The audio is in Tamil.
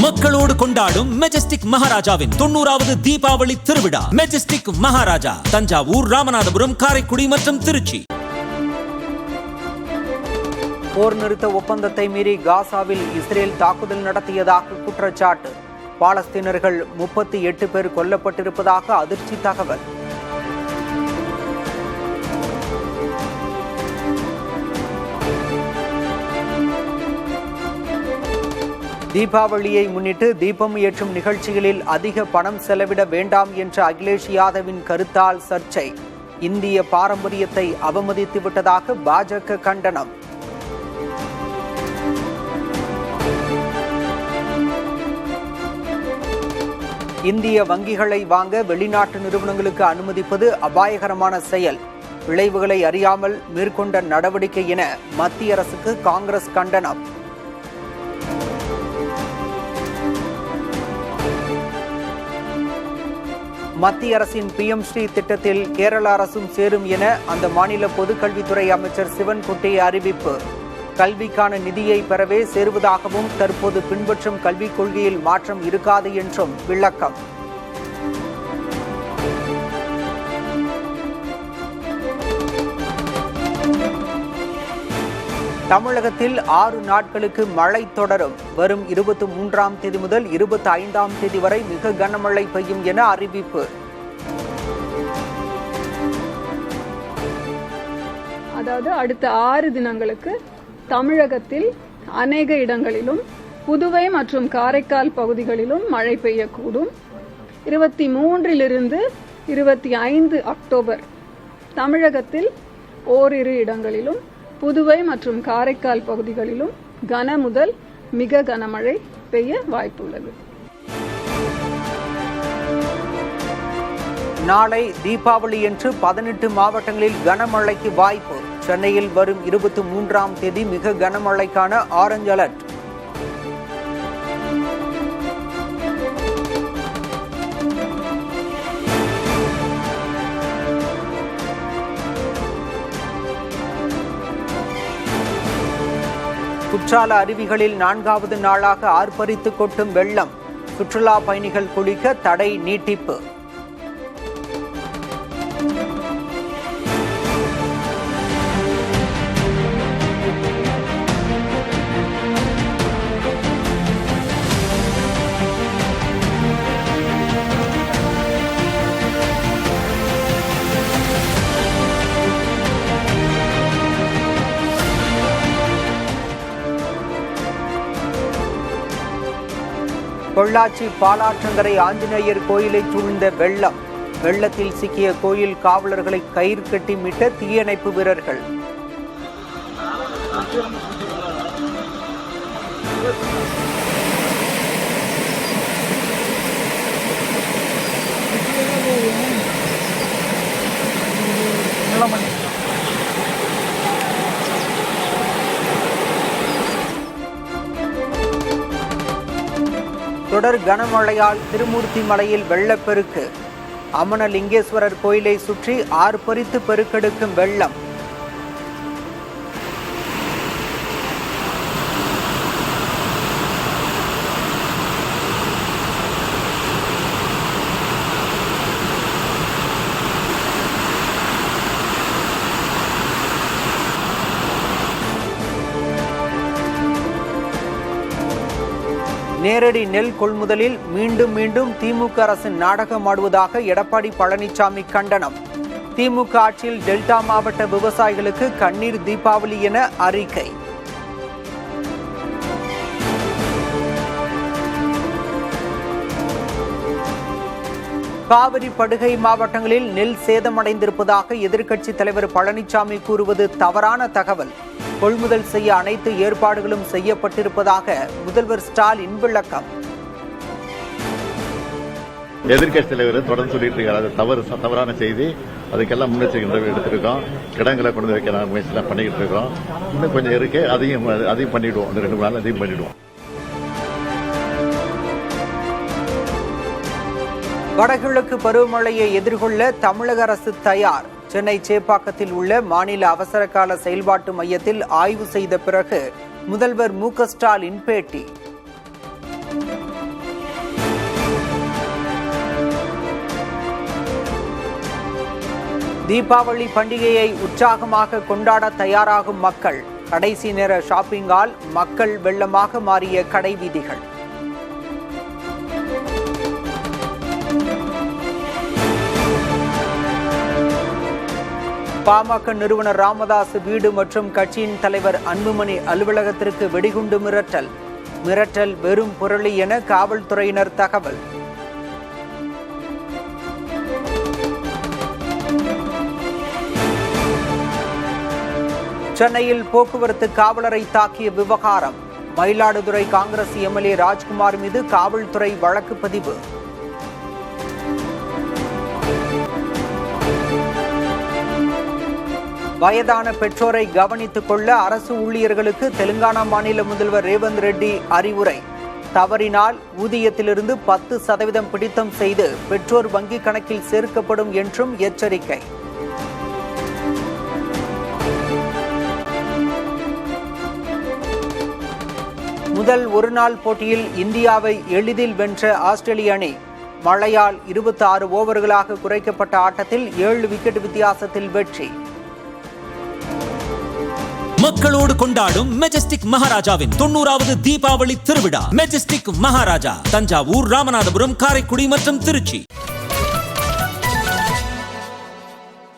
மக்களோடு கொண்டாடும் மெஜஸ்டிக் மகாராஜாவின் 90வது தீபாவளி திருவிழா. மெஜஸ்டிக் மகாராஜா தஞ்சாவூர், ராமநாதபுரம், காரைக்குடி மற்றும் திருச்சி. போர் நிறுத்த ஒப்பந்தத்தை மீறி காசாவில் இஸ்ரேல் தாக்குதல் நடத்தியதாக குற்றச்சாட்டு. பாலஸ்தீனர்கள் 38 பேர் கொல்லப்பட்டிருப்பதாக அதிர்ச்சி தகவல். தீபாவளியை முன்னிட்டு தீபம் ஏற்றும் நிகழ்ச்சிகளில் அதிக பணம் செலவிட வேண்டாம் என்ற அகிலேஷ் யாதவின் கருத்தால் சர்ச்சை. இந்திய பாரம்பரியத்தை அவமதித்து விட்டதாக பாஜக கண்டனம். இந்திய வங்கிகளை வாங்க வெளிநாட்டு நிறுவனங்களுக்கு அனுமதிப்பது அபாயகரமான செயல். விளைவுகளை அறியாமல் மேற்கொண்ட நடவடிக்கை என மத்திய அரசுக்கு காங்கிரஸ் கண்டனம். மத்திய அரசின் PM ஸ்ரீ திட்டத்தில் கேரள அரசும் சேரும் என அந்த மாநில பொதுக்கல்வித்துறை அமைச்சர் சிவன்குட்டி அறிவிப்பு. கல்விக்கான நிதியை பெறவே சேருவதாகவும் தற்போது பின்பற்றும் கல்விக் கொள்கையில் மாற்றம் இருக்காது என்றும் விளக்கம். தமிழகத்தில் 6 நாட்களுக்கு மழை தொடரும். வரும் 23ஆம் தேதி முதல் 25ஆம் தேதி வரை மிக கனமழை பெய்யும் என அறிவிப்பு. அதாவது அடுத்த 6 தினங்களுக்கு தமிழகத்தில் அநேக இடங்களிலும் புதுவை மற்றும் காரைக்கால் பகுதிகளிலும் மழை பெய்யக்கூடும். 23 to 25 அக்டோபர் தமிழகத்தில் ஓரிரு இடங்களிலும் புதுவை மற்றும் காரைக்கால் பகுதிகளிலும் கன முதல் மிக கனமழை பெய்ய வாய்ப்புள்ளது. நாளை தீபாவளி என்று 18 மாவட்டங்களில் கனமழைக்கு வாய்ப்பு. சென்னையில் வரும் 23ஆம் தேதி மிக கனமழைக்கான ஆரஞ்சு அலர்ட். குற்றால அருவிகளில் 4வது நாளாக ஆர்ப்பரித்து கொட்டும் வெள்ளம். சுற்றுலா பயணிகள் குளிக்க தடை நீட்டிப்பு. பொள்ளாச்சி பாலாற்றங்கரை ஆஞ்சநேயர் கோயிலை சூழ்ந்த வெள்ளம். வெள்ளத்தில் சிக்கிய கோயில் காவலர்களை கயிறு கட்டி மீட்ட தீயணைப்பு வீரர்கள். தொடர் கனமழையால் திருமூர்த்தி மலையில் வெள்ளப்பெருக்கு. அமனலிங்கேஸ்வரர் கோயிலை சுற்றி ஆர்ப்பரித்து பெருக்கெடுக்கும் வெள்ளம். நேரடி நெல் கொள்முதலில் மீண்டும் திமுக அரசு நாடகமாடுவதாக எடப்பாடி பழனிசாமி கண்டனம். திமுக ஆட்சியில் டெல்டா மாவட்ட விவசாயிகளுக்கு கண்ணீர் தீபாவளி என அறிக்கை. காவிரி படுகை மாவட்டங்களில் நெல் சேதமடைந்திருப்பதாக எதிர்க்கட்சி தலைவர் பழனிசாமி கூறுவது தவறான தகவல். கொள்முதல் செய்ய அனைத்து ஏற்பாடுகளும் செய்யப்பட்டிருப்பதாக முதல்வர் ஸ்டாலின் விளக்கம். எதிர்க்கட்சி தலைவர் தொடர்ந்து சொல்லிட்டு இருக்காரு. அது தவறான செய்தி. அதுக்கெல்லாம் முன்னெச்சரிக்கை எடுத்திருக்கோம். கிடங்களை கொண்டு வைக்க முயற்சியெல்லாம் பண்ணிக்கிட்டு இருக்கோம். இன்னும் கொஞ்சம் இருக்கு, அதையும் பண்ணிடுவோம். அந்த 2 நாள் அதையும் பண்ணிடுவோம். வடகிழக்கு பருவமழையை எதிர்கொள்ள தமிழக அரசு தயார். சென்னை சேப்பாக்கத்தில் உள்ள மாநில அவசரகால செயல்பாட்டு மையத்தில் ஆய்வு செய்த பிறகு முதல்வர் மு.க. ஸ்டாலின் பேட்டி. தீபாவளி பண்டிகையை உற்சாகமாக கொண்டாட தயாராகும் மக்கள். கடைசி நேர ஷாப்பிங்கால் மக்கள் வெள்ளமாக மாறிய கடை வீதிகள். பாமக நிறுவனர் ராமதாஸ் வீடு மற்றும் கட்சியின் தலைவர் அன்புமணி அலுவலகத்திற்கு வெடிகுண்டு மிரட்டல். மிரட்டல் வெறும் புரளி என காவல்துறையினர் தகவல். சென்னையில் போக்குவரத்து காவலரை தாக்கிய விவகாரம். மயிலாடுதுறை காங்கிரஸ் எம்எல்ஏ ராஜ்குமார் மீது காவல்துறை வழக்கு பதிவு. வயதான பெற்றோரை கவனித்துக் கொள்ள அரசு ஊழியர்களுக்கு தெலுங்கானா மாநில முதல்வர் ரேவந்த் ரெட்டி அறிவுரை. தவறினால் ஊதியத்திலிருந்து 10% பிடித்தம் செய்து பெற்றோர் வங்கிக் கணக்கில் சேர்க்கப்படும் என்றும் எச்சரிக்கை. முதல் ஒருநாள் போட்டியில் இந்தியாவை எளிதில் வென்ற ஆஸ்திரேலிய அணி மழையால் 26 ஓவர்களாக குறைக்கப்பட்ட ஆட்டத்தில் 7 விக்கெட் வித்தியாசத்தில் வெற்றி. மக்களோடு கொண்டாடும் மெஜஸ்டிக் மகாராஜாவின் 90வது தீபாவளி திருவிழா. மெஜஸ்டிக் மகாராஜா தஞ்சாவூர், ராமநாதபுரம், காரைக்குடி மற்றும் திருச்சி.